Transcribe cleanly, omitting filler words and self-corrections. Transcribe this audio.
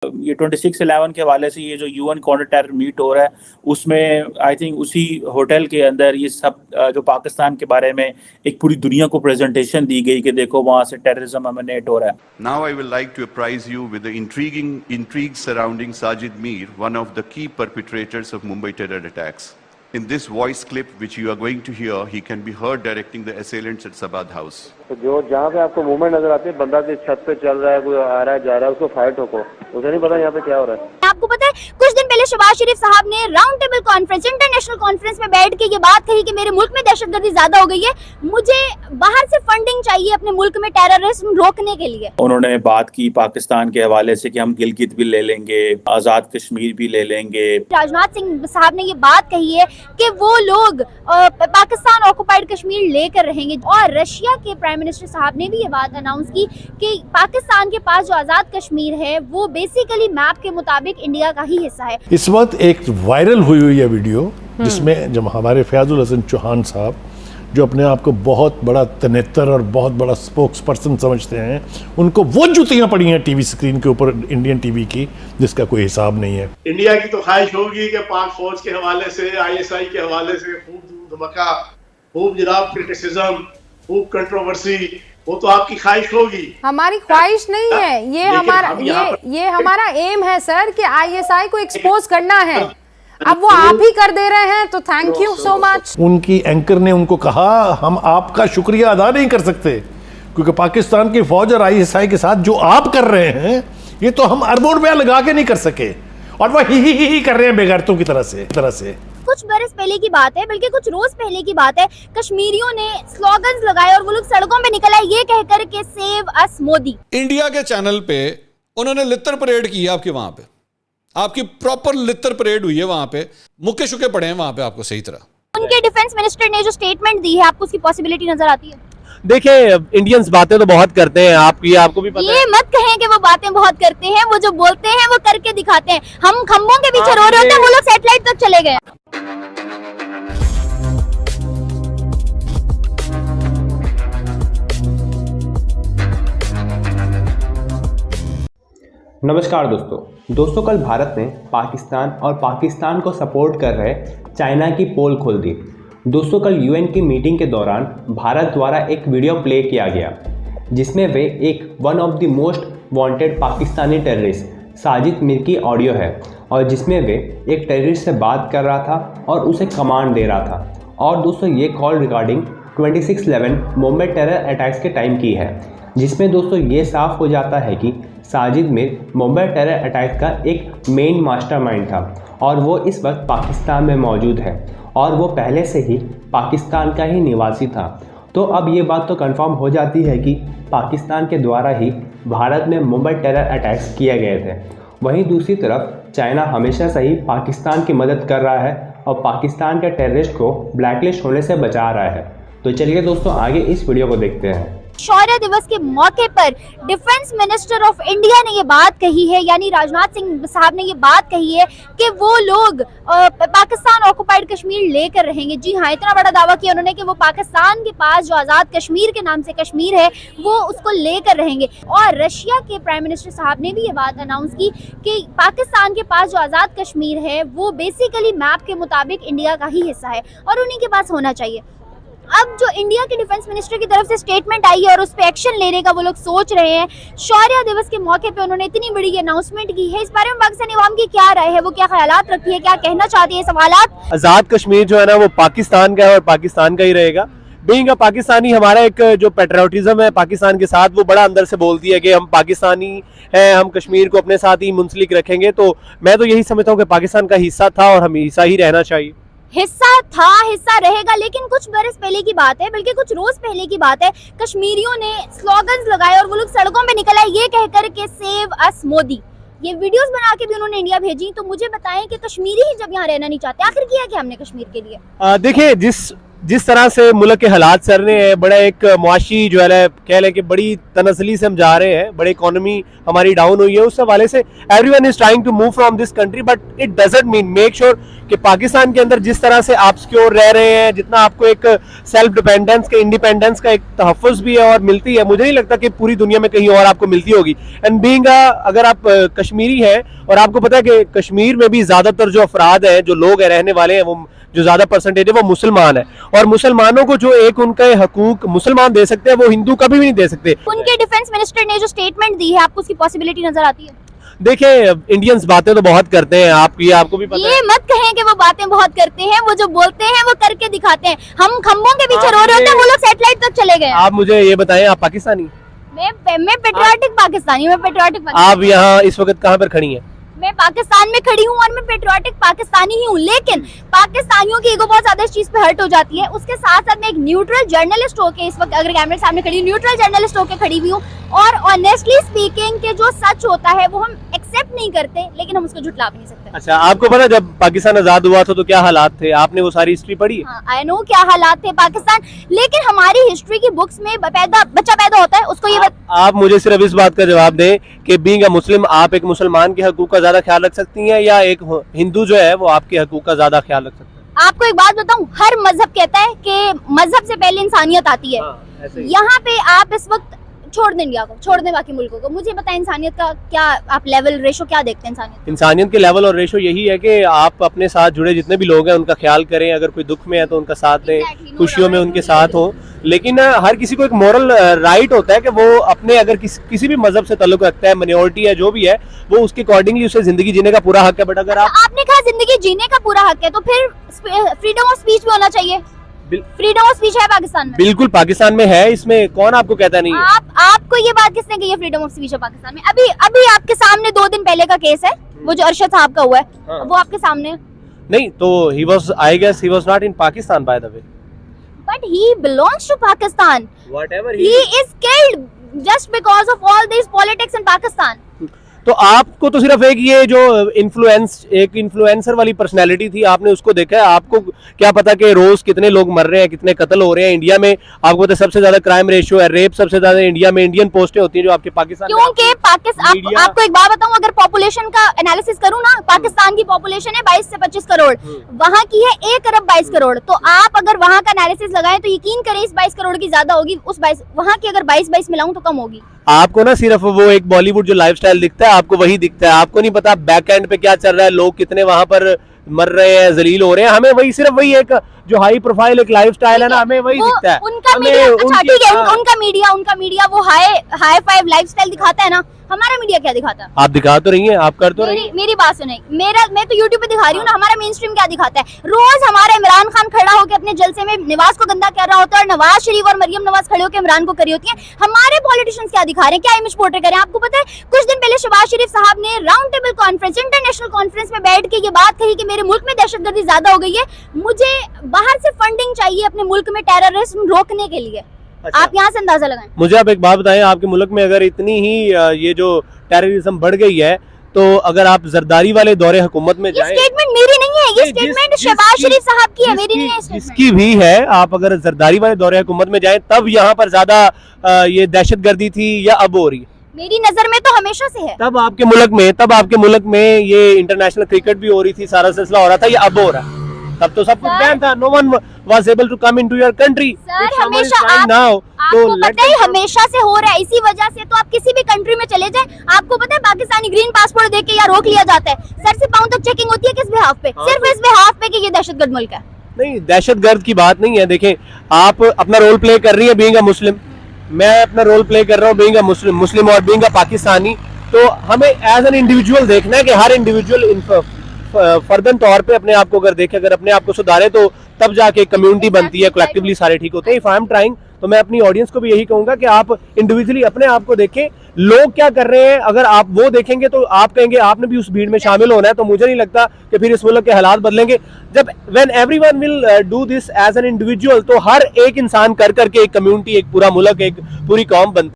ये 26/11 के हवाले से ये जो यूएन काउंटर टेरर मीट हो रहा है उसमें आई थिंक उसी होटल के अंदर ये सब जो पाकिस्तान के बारे में एक पूरी दुनिया को प्रेजेंटेशन दी गई कि देखो वहां से टेररिज्म एमनेट हो रहा है। Now I will like to apprise you with the intrigue surrounding Sajid Mir, one of the key perpetrators of Mumbai terror attacks. In this voice clip which you are going to hear, he can be heard directing the assailants at Sabad House. तो जो जहाँ पे आपको movement नजर आती है, बंदा की छत पे चल रहा है, कोई आ रहा है जा रहा है, उसको फायर ठोको। उसे नहीं पता यहाँ पे क्या हो रहा है। आपको पता है कुछ दिन पहले शहबाज शरीफ साहब ने round table conference, international conference में बैठ के ये बात कही कि मेरे मुल्क में दहशतगर्दी ज्यादा हो गई है, मुझे बाहर से फंडिंग चाहिए अपने मुल्क में टेररिज्म रोकने के लिए। उन्होंने बात की पाकिस्तान के हवाले से कि हम गिलगित भी ले लेंगे, आजाद कश्मीर भी ले लेंगे। राजनाथ सिंह साहब ने ये बात कही है कि वो लोग पाकिस्तान ऑक्युपाइड कश्मीर लेकर रहेंगे, और रशिया के प्राइम मिनिस्टर साहब ने भी ये बात अनाउंस की कि पाकिस्तान के पास जो आजाद कश्मीर है वो बेसिकली मैप के मुताबिक इंडिया का ही हिस्सा है। इस वक्त एक वायरल हुई है वीडियो जिसमें जब हमारे फयाजुल हसन चौहान साहब, जो अपने आप को बहुत बड़ा तनेतर और बहुत बड़ा स्पोक्स पर्सन समझते हैं, उनको वो जुतियां पड़ी हैं टीवी स्क्रीन के ऊपर इंडियन टीवी की जिसका कोई हिसाब नहीं है। इंडिया की तो ख्वाहिश होगी कि पाक फौज के हवाले से, आईएसआई के हवाले से खूब धमाका, खूब जनाब क्रिटिसिज्म, खूब कंट्रोवर्सी, वो तो आपकी ख्वाहिश होगी। हमारी ख्वाहिश नहीं है, ये हमारा एम है सर कि आईएसआई को एक्सपोज करना है। अब वो आप ही कर दे रहे हैं तो थैंक यू सो मच। उनकी एंकर ने उनको कहा हम आपका शुक्रिया अदा नहीं कर सकते क्योंकि पाकिस्तान की फौज और आईएसआई के साथ जो आप कर रहे हैं ये तो हम अरबों रुपया लगा के नहीं कर सके, और वह ही कर रहे हैं बेगैरतों की तरह से। कुछ बरस पहले की बात है, बल्कि कुछ रोज पहले की बात है, कश्मीरियों ने स्लोगन्स लगाए और वो लोग सड़कों पे निकल आए ये कहकर के सेव अस मोदी। इंडिया के चैनल पे उन्होंने लित्तर परेड की है आपके वहां पे, आपकी प्रॉपर लित्तर परेड हुई है वहां पे, मुक्के शुके पड़े हैं वहां पे आपको सही तरह। उनके डिफेंस मिनिस्टर ने जो स्टेटमेंट दी है, आपको उसकी पॉसिबिलिटी नजर आती है? देखिए इंडियंस बातें तो बहुत करते हैं, आपको भी पता ये मत कहें कि वो बातें बहुत करते हैं, वो जो बोलते हैं वो करके दिखाते हैं। हम खंभों के पीछे रो रहे होते हैं, वो लोग सैटेलाइट तक चले गए। नमस्कार दोस्तों, कल भारत ने पाकिस्तान और पाकिस्तान को सपोर्ट कर रहे चाइना की पोल खोल दी। दोस्तों कल यूएन की मीटिंग के दौरान भारत द्वारा एक वीडियो प्ले किया गया जिसमें वे एक one of the most wanted Pakistani terrorist Sajid Mir की ऑडियो है, और जिसमें वे एक टेररिस्ट से बात कर रहा था और उसे कमांड दे रहा था। और दोस्तों ये call regarding 26/11 Mumbai terror attacks के टाइम की है, जिसमें दोस्तों ये साफ हो जाता है कि साजिद मीर मुंबई टेरर अटैक का एक मेन मास्टरमाइंड था और वो इस वक्त पाकिस्तान में मौजूद है और वो पहले से ही पाकिस्तान का ही निवासी था। तो अब ये बात तो कंफर्म हो जाती है कि पाकिस्तान के द्वारा ही भारत में मुंबई टेरर अटैक्स किए गए थे। वहीं दूसरी तरफ चाइना हमेशा से ही पाकिस्तान की मदद कर रहा है और पाकिस्तान के टेररिस्ट को ब्लैकलिस्ट होने से बचा रहा है। तो चलिए दोस्तों आगे इस वीडियो को देखते हैं। शौर्य दिवस के मौके पर डिफेंस मिनिस्टर ऑफ इंडिया ने ये बात कही है, यानी राजनाथ सिंह साहब ने ये बात कही है कि वो लोग पाकिस्तान ऑक्युपाइड कश्मीर लेकर रहेंगे। जी हाँ, इतना बड़ा दावा किया उन्होंने कि वो पाकिस्तान के पास जो आज़ाद कश्मीर के नाम से कश्मीर है वो उसको लेकर रहेंगे। और रशिया के प्राइम मिनिस्टर साहब ने भी ये बात अनाउंस की कि पाकिस्तान के पास जो आज़ाद कश्मीर है वो बेसिकली मैप के मुताबिक इंडिया का ही हिस्सा है और उन्हीं के पास होना चाहिए। अब जो इंडिया के डिफेंस मिनिस्टर की तरफ से स्टेटमेंट आई है और उस पर एक्शन लेने का वो लोग सोच रहे हैं, शौर्य दिवस के मौके पे उन्होंने इतनी बड़ी अनाउंसमेंट की है, इस बारे में पाकिस्तानी अवाम की क्या राय है, वो क्या ख्यालात रखती है, क्या कहना चाहती है? सवालात। आजाद कश्मीर जो है ना वो पाकिस्तान का है और पाकिस्तान का ही रहेगा। बीइंग अ पाकिस्तानी, हमारा एक जो पेट्रियोटिज्म है पाकिस्तान के साथ वो बड़ा अंदर से बोलती है कि हम पाकिस्तानी हैं, हम कश्मीर को अपने साथ ही मुंसलिक रखेंगे। तो मैं तो यही समझता हूँ कि पाकिस्तान का हिस्सा था और हम हिस्सा ही रहना चाहिए। हिस्सा था, हिस्सा रहेगा, लेकिन कुछ बरस पहले की बात है, बल्कि कुछ रोज पहले की बात है, कश्मीरियों ने स्लोगन्स लगाए और वो लोग सड़कों पे निकल आए ये कहकर के सेव अस मोदी। ये वीडियोस बना के भी उन्होंने इंडिया भेजी। तो मुझे बताएं कि कश्मीरी ही जब यहाँ रहना नहीं चाहते, आखिर किया क्या हमने कश्मीर के लिए? देखिए जिस जिस तरह से मुल्क के हालात चल रहे हैं, बड़ा एक मुआशी जो है कह लें कि बड़ी तनसली से हम जा रहे हैं, बड़ी इकोनॉमी हमारी डाउन हुई है, उस हवाले से everyone is trying to move from this country, but it doesn't mean make sure कि पाकिस्तान के अंदर जिस तरह से आप सिक्योर रह रहे हैं, जितना आपको एक सेल्फ डिपेंडेंस का, इंडिपेंडेंस का एक तहफ़्फ़ुज़ भी है और मिलती है, मुझे नहीं लगता कि पूरी दुनिया में कहीं और आपको मिलती होगी। एंड बीइंग अगर आप कश्मीरी हैं और आपको पता है कि कश्मीर में भी ज़्यादातर जो अफराद हैं, जो लोग हैं रहने वाले हैं, वो जो ज्यादा परसेंटेज है वो मुसलमान है, और मुसलमानों को जो एक उनका हकूक मुसलमान दे सकते हैं वो हिंदू कभी भी नहीं दे सकते। उनके डिफेंस मिनिस्टर ने जो स्टेटमेंट दी है, आपको उसकी पॉसिबिलिटी नजर आती है? देखिए, इंडियंस बातें तो बहुत करते हैं, आपको भी पता है। ये मत कहें कि वो बातें बहुत करते हैं, वो जो बोलते हैं वो करके दिखाते हैं। हम खंभों के पीछे रो रहे होते हैं, वो लोग सैटेलाइट तक चले गए। आप मुझे ये बताएं, आप पाकिस्तानी? मैं पेट्रियाटिक पाकिस्तानी, मैं पेट्रियाटिक पाकिस्तानी। आप यहाँ इस वक्त कहाँ पर खड़ी हैं? मैं पाकिस्तान में खड़ी हूँ और मैं पेट्रियाटिक पाकिस्तानी ही हूँ, लेकिन पाकिस्तानियों की ईगो बहुत ज्यादा इस चीज पे हर्ट हो जाती है। उसके साथ साथ मैं एक न्यूट्रल जर्नलिस्ट होके इस वक्त अगर कैमरे के सामने खड़ी हूँ, न्यूट्रल जर्नलिस्ट होके खड़ी हुई हूँ, और ऑनेस्टली स्पीकिंग के जो सच होता है वो हम एक्सेप्ट नहीं करते, लेकिन हम उसको झुटला भी नहीं सकते। अच्छा, आपको पता जब पाकिस्तान आजाद हुआ था तो क्या हालात थे? आपने वो सारी हिस्ट्री पढ़ी? आई नो क्या हालात थे पाकिस्तान, लेकिन हमारी हिस्ट्री की बुक्स में बच्चा पैदा होता है, उसको ये आप मुझे सिर्फ इस बात का जवाब दें कि बीइंग अ मुस्लिम आप एक मुसलमान के हकूक का ज्यादा ख्याल रख सकती हैं, या एक हिंदू जो है वो आपके हकूक का ज्यादा ख्याल रख सकता है? आपको एक बात बताऊं, हर मजहब कहता है कि मजहब से पहले इंसानियत आती है। यहाँ पे आप इस वक्त छोड़ दें इंडिया को, छोड़ दें बाकी मुल्कों को, मुझे बताएं इंसानियत का क्या आप लेवल रेशो क्या देखते हैं? इंसानियत के लेवल और रेशो यही है कि आप अपने साथ जुड़े जितने भी लोग हैं उनका ख्याल करें, अगर कोई दुख में है तो उनका साथ दें, खुशियों में उनके साथ हो। लेकिन हर किसी को एक मॉरल राइट होता है कि वो अपने अगर किसी भी मजहब से ताल्लुक रखता है, माइनॉरिटी है जो भी है, वो उसके अकॉर्डिंगली उसे जिंदगी जीने का पूरा हक है। बट अगर आपने कहा जिंदगी जीने का पूरा हक है, तो फिर फ्रीडम ऑफ स्पीच भी होना चाहिए। फ्रीडम ऑफ स्पीच है पाकिस्तान में? बिल्कुल पाकिस्तान में है, इसमें कौन आपको कहता नहीं है? आपको ये बात किसने कही है फ्रीडम ऑफ स्पीच है पाकिस्तान में? अभी आपके सामने 2 दिन पहले का केस है, वो जो अरशद साहब का हुआ है, हाँ। वो आपके सामने नहीं, तो he was not in Pakistan by the way, but he belongs to Pakistan. Whatever he is killed just because of all this politics in Pakistan. तो आपको तो सिर्फ एक ये जो इन्फ्लुएंसर वाली पर्सनैलिटी थी, आपने उसको देखा है? आपको क्या पता कि रोज कितने लोग मर रहे हैं, कितने कत्ल हो रहे हैं इंडिया में? आपको पता है सबसे ज्यादा क्राइम रेशियो है, रेप सबसे ज्यादा इंडिया में, इंडियन पोस्टें होती हैं जो आपके पाकिस्तान में। क्योंकि पाकिस्तान, आपको एक बात बताऊं, अगर पॉपुलेशन का एनालिसिस करूं ना, पाकिस्तान की पॉपुलेशन है 22 से 25 करोड़, वहां की है 1 अरब 22 करोड़। तो आप अगर वहां का एनालिसिस लगाएं तो यकीन करें इस 22 करोड़ की ज्यादा होगी, उस 22 वहां की अगर 22 मिलाऊं तो कम होगी। आपको ना सिर्फ वो एक बॉलीवुड जो लाइफस्टाइल दिखता है, आपको वही दिखता है, आपको नहीं पता बैक एंड पे क्या चल रहा है, लोग कितने वहां पर मर रहे हैं, जलील हो रहे हैं। हमें वही सिर्फ वही एक जो हाई प्रोफाइल एक लाइफस्टाइल है ना, हमें वही दिखता है। उनका मीडिया, अच्छा ठीक है, उनका मीडिया वो हाई फाइव लाइफस्टाइल दिखाता है ना, हमारा मीडिया क्या दिखाता है? आप दिखा तो रही हैं, आप कर तो रही हैं। मेरी बात सुने, मैं तो यूट्यूब पे दिखा रही हूँ ना, हमारा मेन स्ट्रीम क्या दिखाता है? रोज हमारा इमरान खान खड़ा होकर अपने जलसे में नवाज को गंदा कर रहा होता है, और नवाज शरीफ और मरियम नवाज खड़े होकर इमरान को करी होती है। हमारे पॉलिटिशियंस क्या दिखा रहे हैं, क्या इमेज पोर्ट्रे कर रहे हैं? आपको पता है कुछ दिन पहले शहबाज शरीफ साहब ने round table conference, international conference में बैठ के ये बात कही कि मेरे मुल्क में दहशतगर्दी ज्यादा हो गई है, मुझे बाहर से फंडिंग चाहिए अपने मुल्क में टेररिज्म रोकने के लिए। अच्छा। आप यहाँ से अंदाजा लगाएं। मुझे आप एक बात बताएं, आपके मुल्क में अगर इतनी ही ये जो टेररिज्म बढ़ गई है, तो अगर आप जरदारी वाले दौरे हुकूमत में जाएं, ये स्टेटमेंट मेरी नहीं है, ये स्टेटमेंट शहबाज शरीफ साहब की है, मेरी नहीं है। जिसकी भी है, आप अगर जरदारी वाले दौरे हुकूमत में जाएं, तब यहाँ पर ज्यादा ये दहशतगर्दी थी या अब हो रही है? मेरी नजर में तो हमेशा से है। तब आपके मुल्क में ये इंटरनेशनल क्रिकेट भी हो रही थी, सारा सिलसिला हो रहा था, या अब हो रहा है? तब तो सब कुछ बैन था, no one was able to come into your country. Sir हमेशा आपको पता है हमेशा से हो रहा है, इसी वजह से तो आप किसी भी कंट्री में चले जाएं, आपको पता है पाकिस्तानी ग्रीन पासपोर्ट देख के यहाँ रोक लिया जाता है, सर से पांव तक चेकिंग होती है। किस बिहाफ पे? सिर्फ इस बिहाफ पे कि ये दहशतगर्द मुल्क है। नहीं, दहशतगर्द की बात नहीं है। देखें, आप अपना रोल प्ले कर रही है बीइंग अ मुस्लिम, मैं अपना रोल प्ले कर रहा हूँ बीइंग अ मुस्लिम और बीइंग अ पाकिस्तानी। तो हमें एज एन इंडिविजुअल देखना है कि हर इंडिविजुअल फर्दन तौर पे अपने आप को अगर देखे, अगर अपने आप को सुधारे, तो तब जाके कम्युनिटी बनती है, कलेक्टिवली सारे ठीक होते हैं। इफ आई एम ट्राइंग, तो मैं अपनी ऑडियंस को भी यही कहूंगा कि आप इंडिविजुअली अपने आप को देखें, लोग क्या कर रहे हैं, अगर आप वो देखेंगे तो आप कहेंगे आपने भी उस भीड़ में शामिल होना है। तो मुझे नहीं लगता कि फिर इस मुल्क के हालात बदलेंगे। जब when everyone will do this as an individual, तो हर एक इंसान कर करके एक कम्युनिटी, एक पूरा मुल्क, एक पूरी कौम बनती है।